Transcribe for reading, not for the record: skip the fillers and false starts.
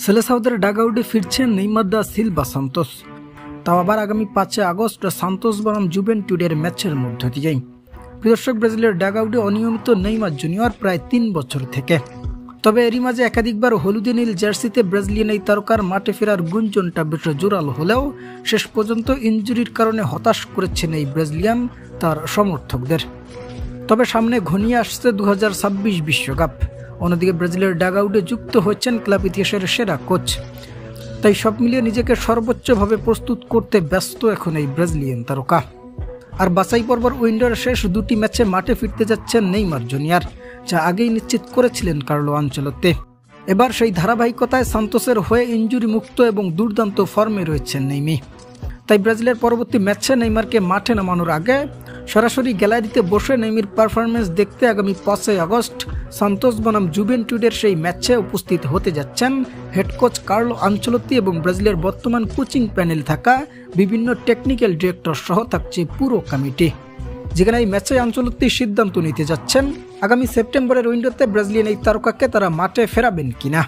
সেলেসাউদের ডাগআউটে ফিরছেন Neymar da Silva Santos, তাও আবার আগামী 5 আগস্ট সান্তোস বনাম জুভেন্টুডের ম্যাচের মধ্য দিয়েই। দর্শক, ব্রাজিলের ডাগআউটে অনিয়মিত নেইমার জুনিয়র প্রায় 3 বছর থেকে। তবে এরই মাঝে একাধিকবার হলুদে নীল জার্সিতে ব্রাজিলিয়ান এই তারকার মাঠে ফেরার গুঞ্জনটা বেশ জোরালো হলেও শেষ পর্যন্ত ইনজুরির কারণে হতাশ করেছেন এই ব্রাজিলিয়ান তার সমর্থকদের। তবে সামনে ঘনিয়ে আসছে 2026 বিশ্বকাপ। অন্যদিকে ব্রাজিলের ডাগআউটে যুক্ত হচ্ছেন ক্লাব ইতিহাসের সেরা কোচ। তাই সব মিলিয়ে নিজেকে সর্বোচ্চভাবে প্রস্তুত করতে ব্যস্ত এখন এই ব্রাজিলিয়ান তারকা। আর বাছাই পর্বের উইন্ডোর শেষ 2টি ম্যাচে মাঠে ফিরতে যাচ্ছেন নেইমার জুনিয়র, যা আগেই নিশ্চিত করেছিলেন কার্লো আনচেলত্তি। এবার সেই ধারাবাহিকতায় সান্তোসের হয়ে ইনজুরি মুক্ত এবং দুর্দান্ত ফর্মে রয়েছেন নেইমি। তাই ব্রাজিলের পরবর্তী ম্যাচে নেইমারকে মাঠে নামানোর আগে সরাসরি গ্যালারিতে বসে নেইমির পারফরমেন্স দেখতে আগামী 5 আগস্ট সান্তোস বনাম জুভেন্টুডের সেই ম্যাচে উপস্থিত হতে যাচ্ছেন হেড কোচ কার্লো আনচেলত্তি এবং ব্রাজিলের বর্তমান কোচিং প্যানেল থাকা বিভিন্ন টেকনিক্যাল ডিরেক্টর সহ থাকছে পুরো কমিটি, যেখানে এই ম্যাচে আনচেলত্তি সিদ্ধান্ত নিতে যাচ্ছেন আগামী সেপ্টেম্বরের উইন্ডোতে ব্রাজিলিয়ান এই তারকাকে তারা মাঠে ফেরাবেন কিনা।